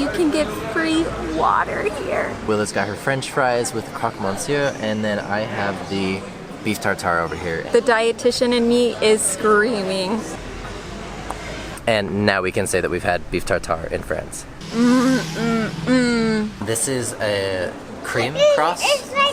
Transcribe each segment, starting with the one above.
You can get free water here. Willa's got her French fries with Croque monsieur, and then I have the beef tartare over here. The dietitian in me is screaming. And now we can say that we've had beef tartare in France. This is a cream cross,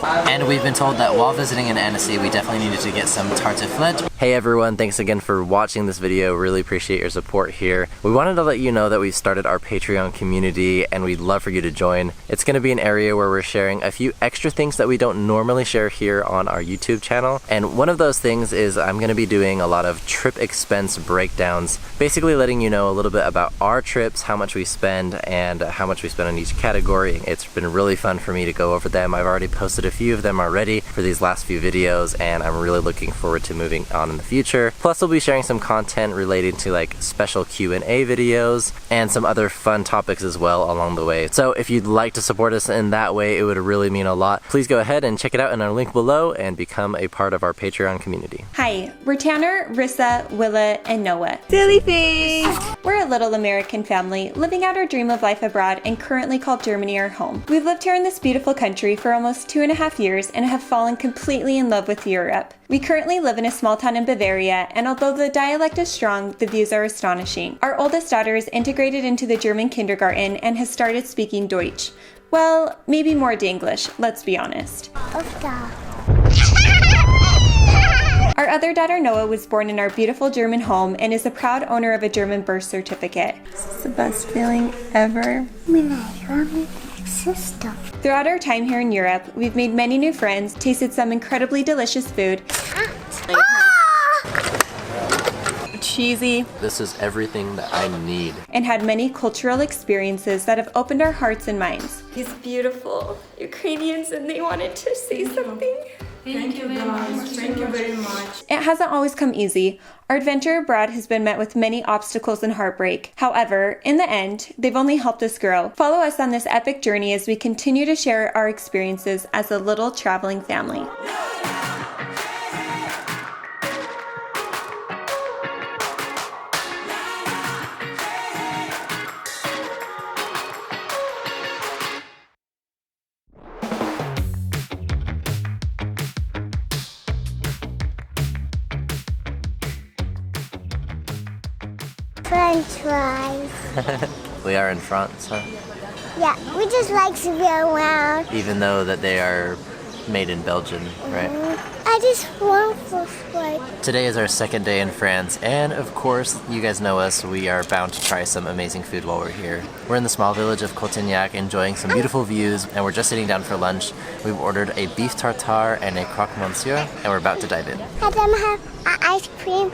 and we've been told that while visiting in Annecy, we definitely needed to get some tartiflette. Hey everyone, thanks again for watching this video. Really appreciate your support here. We wanted to let you know that we've started our Patreon community and we'd love for you to join. It's going to be an area where we're sharing a few extra things that we don't normally share here on our YouTube channel. And one of those things is I'm going to be doing a lot of trip expense breakdowns, basically letting you know a little bit about our trips, how much we spend, and how much we spend on each category. It's been really fun for me to go over them. I've already posted a few of them already for these last few videos, and I'm really looking forward to moving on in the future. Plus, we'll be sharing some content relating to like special Q&A videos and some other fun topics as well along the way. So if you'd like to support us in that way, it would really mean a lot. Please go ahead and check it out in our link below and become a part of our Patreon community. Hi, we're Tanner, Risa, Willa, and Noah. Silly face! We're a little American family living out our dream of life abroad and currently call Germany our home. We've lived here in this beautiful country for almost 2.5 years and have fallen completely in love with Europe. We currently live in a small town in Bavaria, and although the dialect is strong, the views are astonishing. Our oldest daughter is integrated into the German kindergarten and has started speaking Deutsch. Well, maybe more Dinglish, let's be honest. Our other daughter Noah was born in our beautiful German home and is a proud owner of a German birth certificate. This is the best feeling ever. Throughout our time here in Europe, we've made many new friends, tasted some incredibly delicious food, Cheesy. This is everything that I need. and had many cultural experiences that have opened our hearts and minds. These beautiful Ukrainians, and they wanted to say something. Thank you very much. Thank you very much. It hasn't always come easy. Our adventure abroad has been met with many obstacles and heartbreak. However, in the end, they've only helped us grow. Follow us on this epic journey as we continue to share our experiences as a little traveling family. French fries. We are in France, huh? Yeah, we just like to be around. Even though that they are made in Belgium, right? I just want for food. Today is our second day in France, and of course, you guys know us, we are bound to try some amazing food while we're here. We're in the small village of Cotignac enjoying some beautiful views, and we're just sitting down for lunch. We've ordered a beef tartare and a croque monsieur, and we're about to dive in. Let them have ice cream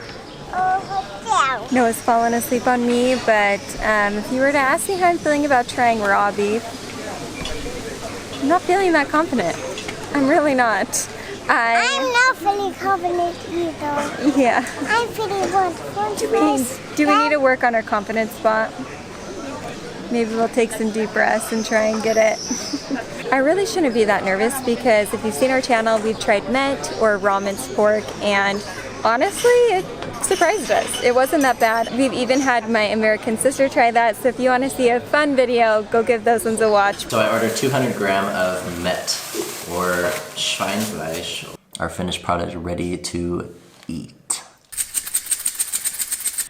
over there. Noah's fallen asleep on me, but if you were to ask me how I'm feeling about trying raw beef, I'm not feeling that confident. I'm really not. I'm not feeling confident either. Yeah. I'm feeling wonderful. Do we need to work on our confidence spot? Maybe we'll take some deep breaths and try and get it. I really shouldn't be that nervous because if you've seen our channel, we've tried met or raw minced pork, and honestly, it surprised us. It wasn't that bad. We've even had my American sister try that, so if you want to see a fun video, go give those ones a watch. So I ordered 200 grams of met, or Schweinfleisch. Our finished product ready to eat.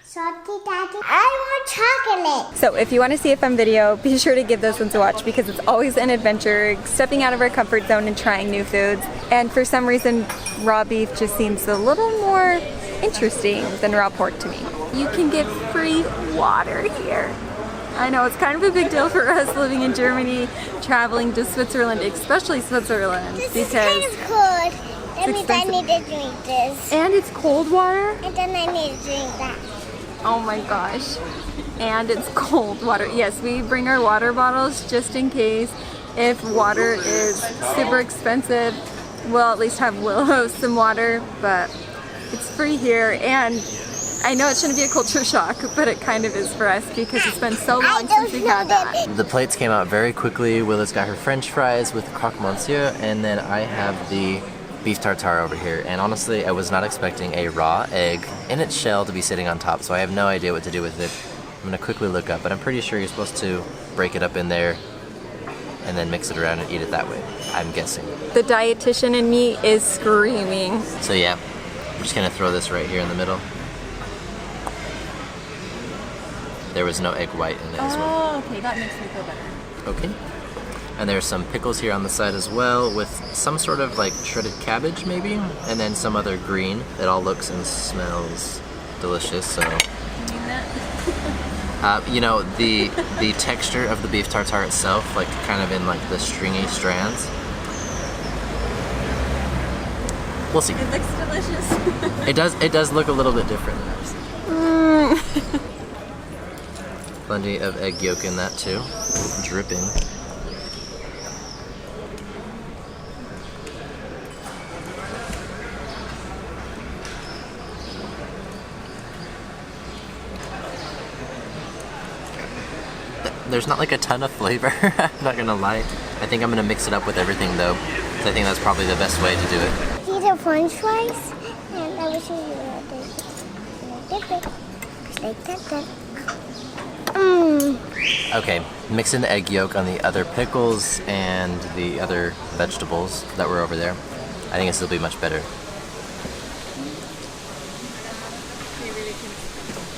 Salty Daddy, I want chocolate. So if you want to see a fun video, be sure to give those ones a watch because it's always an adventure, stepping out of our comfort zone and trying new foods. And for some reason, raw beef just seems a little more interesting than raw pork to me. You can get free water here. I know it's kind of a big deal for us living in Germany, traveling to Switzerland, especially Switzerland, This because is kind of good. That means I expensive. need to drink this. and it's cold water. And then I need to drink that. Oh my gosh. And it's cold water. Yes, we bring our water bottles just in case. If water is super expensive, we'll at least have Willow some water, but it's free here. And I know it shouldn't be a culture shock, but it kind of is for us because it's been so long since we've had that. The plates came out very quickly. Willa's got her French fries with croque monsieur, and then I have the beef tartare over here. And honestly, I was not expecting a raw egg in its shell to be sitting on top, so I have no idea what to do with it. I'm gonna quickly look up, but I'm pretty sure you're supposed to break it up in there and then mix it around and eat it that way, I'm guessing. The dietitian in me is screaming. So yeah, I'm just gonna throw this right here in the middle. There was no egg white in it as well. Oh, okay, that makes me feel better. Okay. And there's some pickles here on the side as well with some sort of like shredded cabbage maybe, and then some other green. It all looks and smells delicious, so. You know, the texture of the beef tartare itself, like kind of in like the stringy strands. We'll see. It looks delicious. It does look a little bit different than ours. Plenty of egg yolk in that too, dripping. There's not like a ton of flavor, I'm not gonna lie. I think I'm gonna mix it up with everything though, because I think that's probably the best way to do it. These are French fries, and I will show you how to dip it. Like that. Okay, mix in the egg yolk on the other pickles and the other vegetables that were over there. I think this will be much better.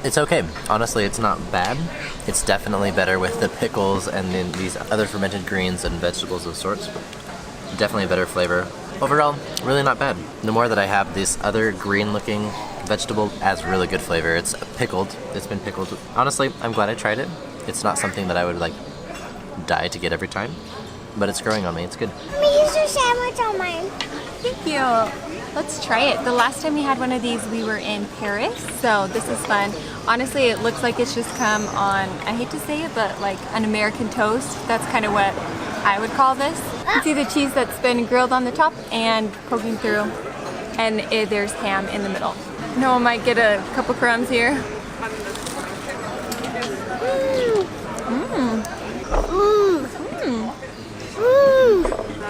It's okay. Honestly, it's not bad. It's definitely better with the pickles and then these other fermented greens and vegetables of sorts. Definitely a better flavor. Overall, really not bad. The more that I have this other green looking vegetable has really good flavor. It's pickled. It's been pickled. Honestly, I'm glad I tried it. It's not something that I would like die to get every time, but it's growing on me. It's good. Let me use your sandwich on mine. Thank you. Let's try it. The last time we had one of these, we were in Paris, so this is fun. Honestly, it looks like it's just come on, I hate to say it, but like an American toast. That's kind of what I would call this. You can see the cheese that's been grilled on the top and poking through, and there's ham in the middle. Noah might get a couple crumbs here.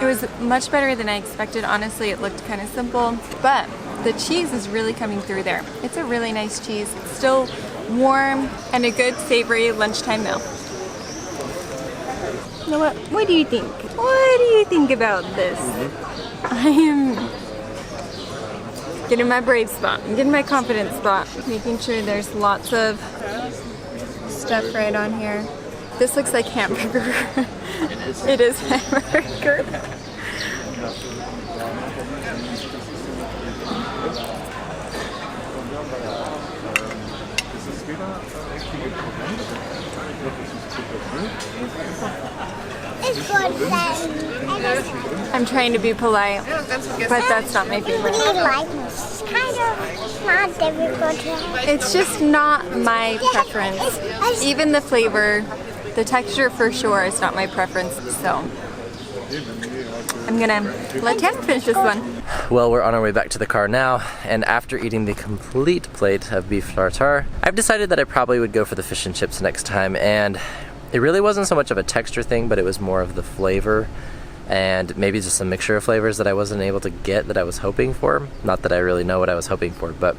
It was much better than I expected. Honestly, it looked kind of simple, but the cheese is really coming through there. It's a really nice cheese. It's still warm and a good savory lunchtime meal. You know what do you think? What do you think about this? I am getting my brave spot. I'm getting my confidence spot. Making sure there's lots of stuff right on here. This looks like hamburger. It is. It is hamburger. It's good then. I'm trying to be polite, but that's not my favorite. Really like this. It's kind of not difficult to have. It's just not my preference. Even the flavor, the texture for sure is not my preference, so I'm gonna let Tam finish this one. Well, we're on our way back to the car now, and after eating the complete plate of beef tartare, I've decided that I probably would go for the fish and chips next time, and it really wasn't so much of a texture thing, but it was more of the flavor, and maybe just a mixture of flavors that I wasn't able to get that I was hoping for. Not that I really know what I was hoping for, but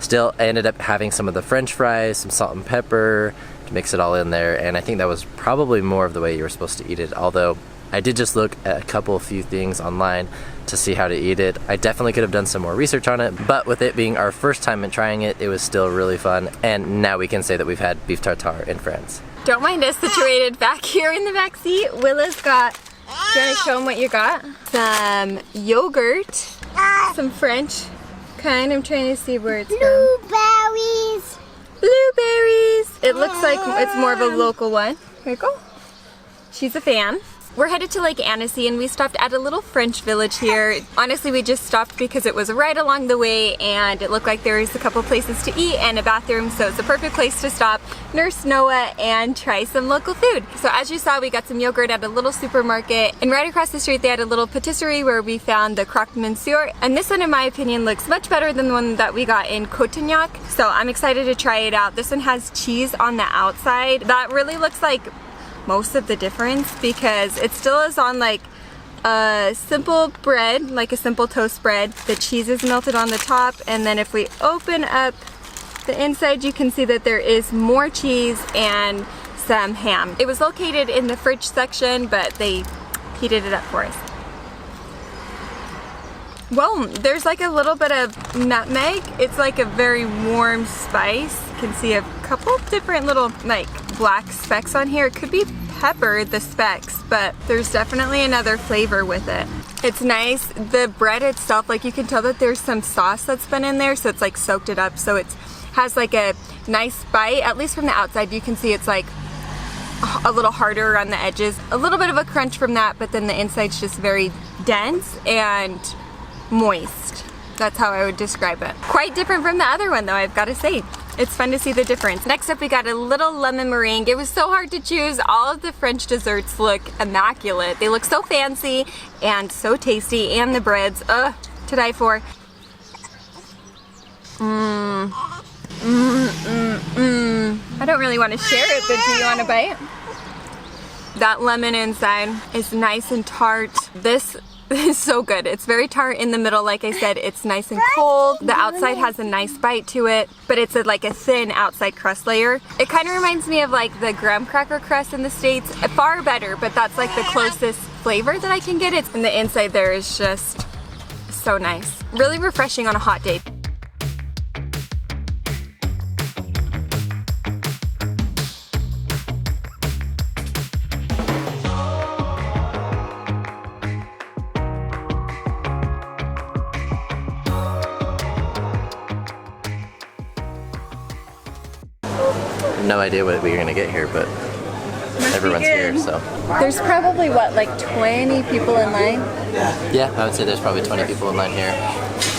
still, I ended up having some of the French fries, some salt and pepper, to mix it all in there, and I think that was probably more of the way you were supposed to eat it, although I did just look at a few things online to see how to eat it. I definitely could have done some more research on it, but with it being our first time in trying it, it was still really fun, and now we can say that we've had beef tartare in France. Don't mind us situated back here in the back seat. Willa's got, do you want to show them what you got? Some yogurt, some French kind. I'm trying to see where it's from. Blueberries. Blueberries. It looks like it's more of a local one. Here you go. She's a fan. We're headed to Lake Annecy, and we stopped at a little French village here. Honestly, we just stopped because it was right along the way and it looked like there was a couple places to eat and a bathroom, so it's a perfect place to stop, nurse Noah, and try some local food. So as you saw, we got some yogurt at a little supermarket, and right across the street they had a little patisserie where we found the Croque monsieur, and this one in my opinion looks much better than the one that we got in Cotignac, so I'm excited to try it out. This one has cheese on the outside. That really looks like most of the difference because it still is on like a simple bread, like a simple toast bread. The cheese is melted on the top, and then if we open up The inside, you can see that there is more cheese and some ham. It was located in the fridge section, but they heated it up for us. Well, there's like a little bit of nutmeg. It's like a very warm spice. You can see a couple different little like black specks on here. It could be pepper, the specks, but there's definitely another flavor with it. It's nice. The bread itself, like you can tell that there's some sauce that's been in there, so it's like soaked it up. So it has like a nice bite, at least from the outside. You can see it's like a little harder around the edges. A little bit of a crunch from that, but then the inside's just very dense and moist. That's how I would describe it. Quite different from the other one though, I've got to say. It's fun to see the difference. Next up we got a little lemon meringue. It was so hard to choose. All of the French desserts look immaculate. They look so fancy and so tasty, and the breads, to die for. I don't really want to share it, but do you want a bite? That lemon inside is nice and tart. This is so good. It's very tart in the middle, like I said. It's nice and cold. The outside has a nice bite to it, but it's like a thin outside crust layer. It kind of reminds me of like the graham cracker crust in the States. Far better, but that's like the closest flavor that I can get. It's, and the inside there is just so nice. Really refreshing on a hot day. No idea what we're gonna get here, but everyone's here, so. There's probably what, like 20 people in line? Yeah, I would say there's probably 20 people in line here.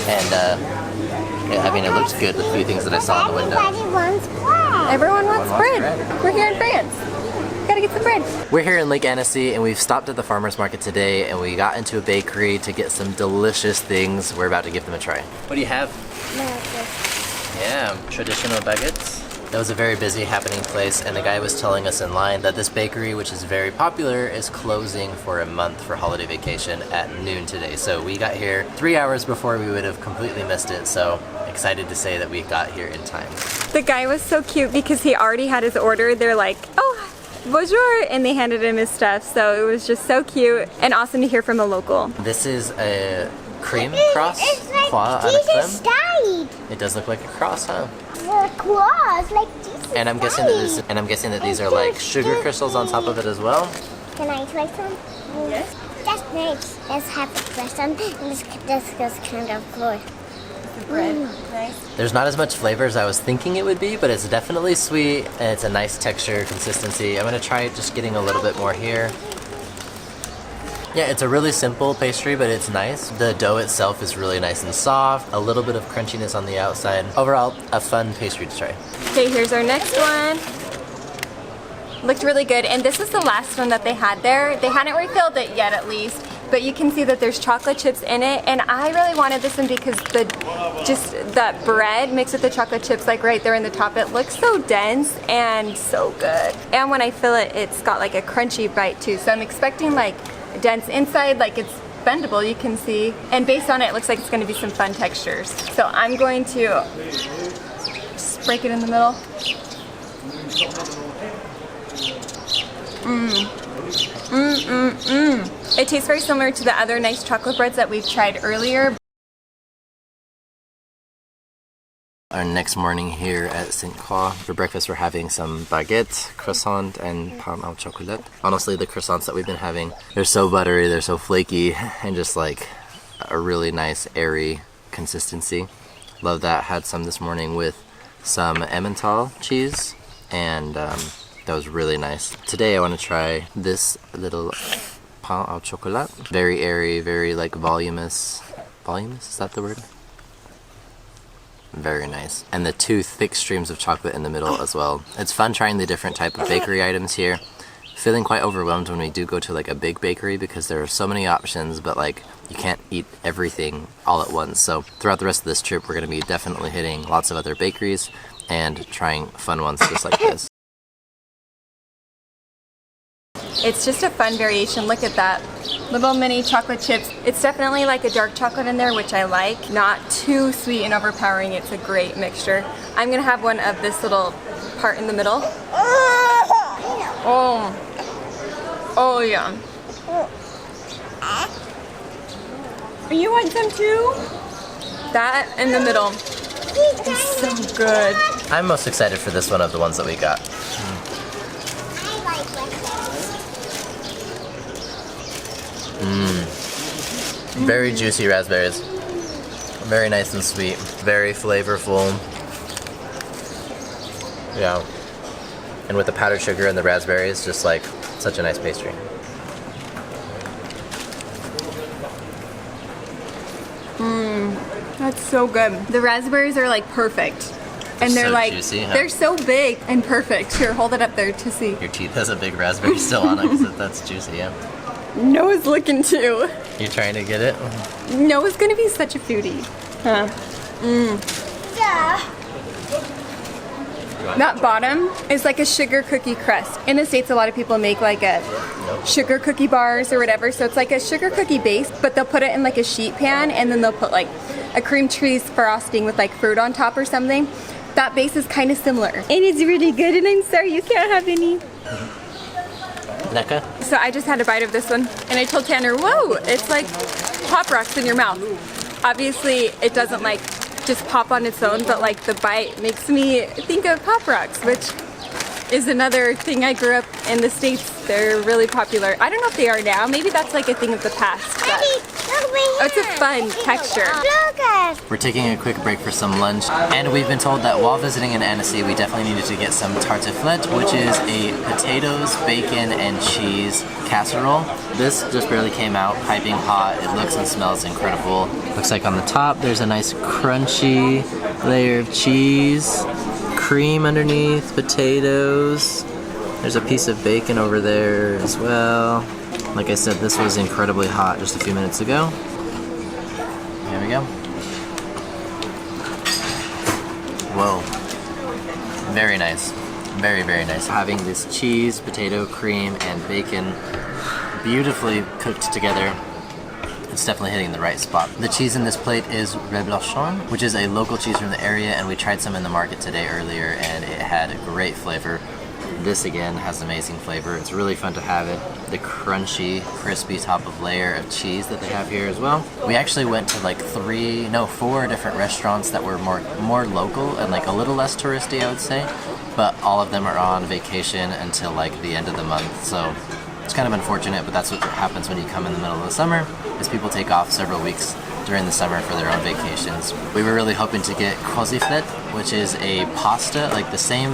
And yeah, I mean, it looks good, the few things that I saw in the window. Everyone wants bread. We're here in France. Gotta get some bread. We're here in Lake Annecy, and we've stopped at the farmer's market today, and we got into a bakery to get some delicious things. We're about to give them a try. What do you have? Yeah, traditional baguettes. It was a very busy happening place, and the guy was telling us in line that this bakery, which is very popular, is closing for a month for holiday vacation at noon today. So we got here 3 hours before we would have completely missed it, so excited to say that we got here in time. The guy was so cute because he already had his order. They're like, oh, bonjour, and they handed him his stuff. So it was just so cute and awesome to hear from a local. This is a cream cross. It's like Croix Jesus died. It does look like a cross, huh? The cross, like Jesus And I'm guessing that these are like sugar crystals on top of it as well. Can I try some? Yes. That's nice. Let's have the croissant, and this goes kind of good. Bread. Nice. There's not as much flavor as I was thinking it would be, but it's definitely sweet and it's a nice texture, consistency. I'm gonna try just getting a little bit more here. Yeah, it's a really simple pastry, but it's nice. The dough itself is really nice and soft, a little bit of crunchiness on the outside. Overall, a fun pastry to try. Okay, here's our next one. Looked really good, and this is the last one that they had there. They hadn't refilled it yet, at least, but you can see that there's chocolate chips in it, and I really wanted this one because just that bread mixed with the chocolate chips, like right there in the top, it looks so dense and so good. And when I fill it, it's got like a crunchy bite too, so I'm expecting like dense inside, like it's bendable, you can see, and based on it, it looks like it's going to be some fun textures. So I'm going to just break it in the middle. It tastes very similar to the other nice chocolate breads that we've tried earlier. Our next morning here at St. Croix. For breakfast, we're having some baguette, croissant, and pain au chocolat. Honestly, the croissants that we've been having, they're so buttery, they're so flaky, and just like a really nice, airy consistency. Love that. Had some this morning with some Emmental cheese, and that was really nice. Today, I want to try this little pain au chocolat. Very airy, very like voluminous. Voluminous? Is that the word? Very nice. And the two thick streams of chocolate in the middle as well. It's fun trying the different type of bakery items here. Feeling quite overwhelmed when we do go to like a big bakery because there are so many options, but like you can't eat everything all at once. So throughout the rest of this trip, we're going to be definitely hitting lots of other bakeries and trying fun ones just like this. It's just a fun variation. Look at that. Little mini chocolate chips. It's definitely like a dark chocolate in there, which I like. Not too sweet and overpowering. It's a great mixture. I'm gonna have one of this little part in the middle. Oh. Oh yeah. You want some too? That in the middle is so good. I'm most excited for this one of the ones that we got. Very juicy raspberries. Very nice and sweet. Very flavorful. Yeah. And with the powdered sugar and the raspberries, just like such a nice pastry. That's so good. The raspberries are like perfect. And they're So like, juicy, huh? they're so big and perfect. Here, hold it up there to see. Your teeth has a big raspberry still on it because that's juicy, yeah. Noah's looking too. You trying to get it? Noah's gonna be such a foodie. Huh. That bottom is like a sugar cookie crust. In the States, a lot of people make like a sugar cookie bars or whatever. So it's like a sugar cookie base, but they'll put it in like a sheet pan and then they'll put like a cream cheese frosting with like fruit on top or something. That base is kind of similar. And it's really good, and I'm sorry you can't have any. Neka? So I just had a bite of this one and I told Tanner, whoa, it's like Pop Rocks in your mouth. Obviously it doesn't like just pop on its own, but like the bite makes me think of Pop Rocks, which is another thing. I grew up in the States. They're really popular. I don't know if they are now. Maybe that's like a thing of the past. But it's a fun texture. We're taking a quick break for some lunch, and we've been told that while visiting in Annecy, we definitely needed to get some tartiflette, which is a potatoes, bacon, and cheese casserole. This just barely came out, piping hot. It looks and smells incredible. Looks like on the top, there's a nice crunchy layer of cheese, cream underneath, potatoes. There's a piece of bacon over there as well. Like I said, this was incredibly hot just a few minutes ago. There we go. Whoa. Very nice. Very, very nice. Having this cheese, potato, cream, and bacon beautifully cooked together. It's definitely hitting the right spot. The cheese in this plate is Reblochon, which is a local cheese from the area, and we tried some in the market today earlier, and it had a great flavor. This again has amazing flavor. It's really fun to have it. The crunchy, crispy top of layer of cheese that they have here as well. We actually went to like 4 different restaurants that were more local and like a little less touristy, I would say. But all of them are on vacation until like the end of the month. So it's kind of unfortunate, but that's what happens when you come in the middle of the summer, is people take off several weeks during the summer for their own vacations. We were really hoping to get tartiflette, which is a pasta, like the same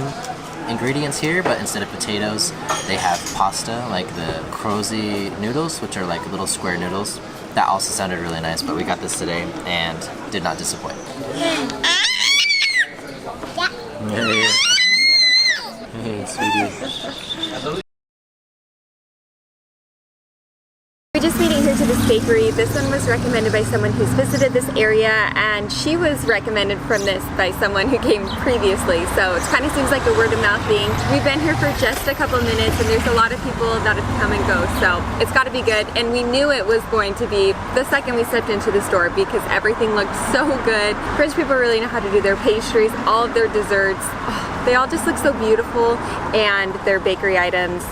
ingredients here, but instead of potatoes, they have pasta, like the Croque noodles, which are like little square noodles. That also sounded really nice, but we got this today and did not disappoint. Hey, sweetie. We just made it here to this bakery. This one was recommended by someone who's visited this area, and she was recommended from this by someone who came previously. So it kind of seems like a word of mouth thing. We've been here for just a couple minutes, and there's a lot of people that have come and go. So it's got to be good. And we knew it was going to be the second we stepped into the store because everything looked so good. French people really know how to do their pastries, all of their desserts. Oh, they all just look so beautiful, and their bakery items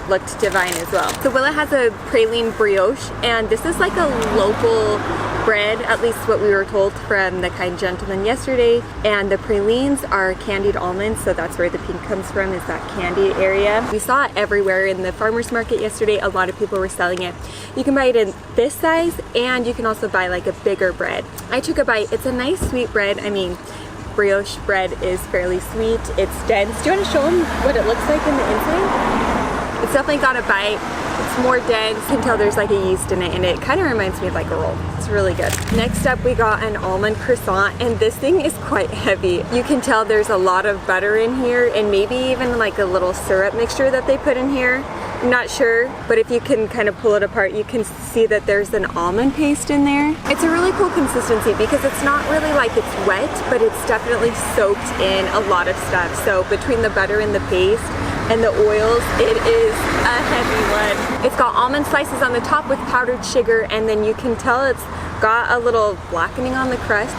looked divine as well. So Willa has a praline brioche, and this is like a local bread, at least what we were told from the kind gentleman yesterday. And the pralines are candied almonds, so that's where the pink comes from, is that candy area. We saw it everywhere in the farmer's market yesterday. A lot of people were selling it. You can buy it in this size, and you can also buy like a bigger bread. I took a bite. It's a nice sweet bread. I mean, brioche bread is fairly sweet. It's dense. Do you want to show them what it looks like in the inside? It's definitely got a bite. It's more dense. You can tell there's like a yeast in it, and it kind of reminds me of like a roll. It's really good. Next up, we got an almond croissant, and this thing is quite heavy. You can tell there's a lot of butter in here, and maybe even like a little syrup mixture that they put in here. I'm not sure, but if you can kind of pull it apart, you can see that there's an almond paste in there. It's a really cool consistency because it's not really like it's wet, but it's definitely soaked in a lot of stuff. So between the butter and the paste, and the oils, it is a heavy one. It's got almond slices on the top with powdered sugar, and then you can tell it's got a little blackening on the crust.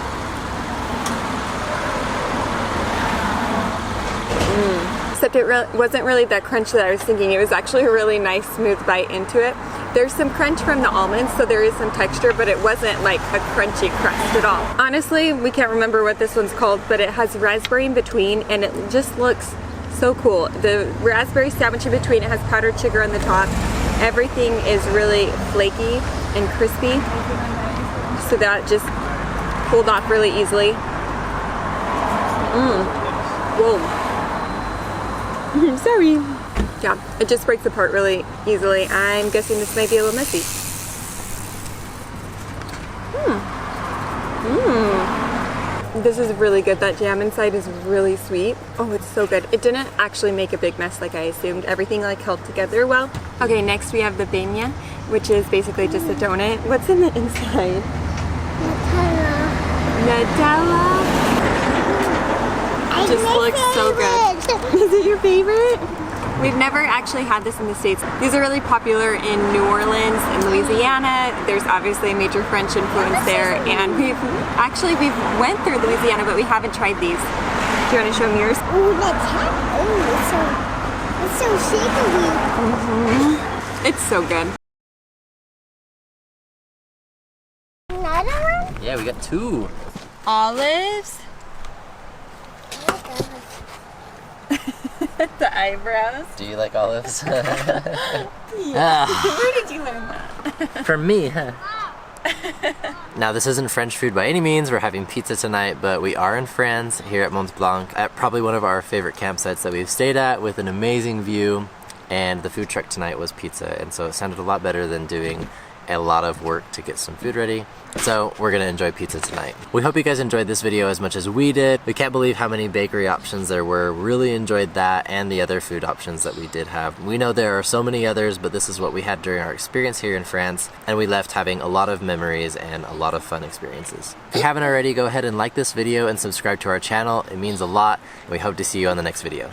Except it wasn't really that crunch that I was thinking. It was actually a really nice smooth bite into it. There's some crunch from the almonds, so there is some texture, but it wasn't like a crunchy crust at all. Honestly, we can't remember what this one's called, but it has raspberry in between, and it just looks so cool. The raspberry sandwich in between, it has powdered sugar on the top. Everything is really flaky and crispy, so that just pulled off really easily. Whoa. Sorry. Yeah, it just breaks apart really easily. I'm guessing this might be a little messy. This is really good. That jam inside is really sweet. Oh, it's so good. It didn't actually make a big mess like I assumed. Everything like held together well. Okay, next we have the beignet, which is basically just a donut. What's in the inside? Nutella. Just looks so good. Is it your favorite? We've never actually had this in the States. These are really popular in New Orleans and Louisiana. There's obviously a major French influence there, and we've went through Louisiana, but we haven't tried these. Do you want to show me yours? Ooh, it's so shaky. It's so good. Another one? Yeah, we got 2. Olives. The eyebrows. Do you like olives? Yeah. Where did you learn that? From me, huh? Now, this isn't French food by any means. We're having pizza tonight, but we are in France here at Mont Blanc, at probably one of our favorite campsites that we've stayed at, with an amazing view. And the food truck tonight was pizza, and so it sounded a lot better than doing a lot of work to get some food ready. So we're gonna enjoy pizza tonight. We hope you guys enjoyed this video as much as we did. We can't believe how many bakery options there were. Really enjoyed that and the other food options that we did have. We know there are so many others, but this is what we had during our experience here in France, and we left having a lot of memories and a lot of fun experiences. If you haven't already, go ahead and like this video and subscribe to our channel. It means a lot, and we hope to see you on the next video.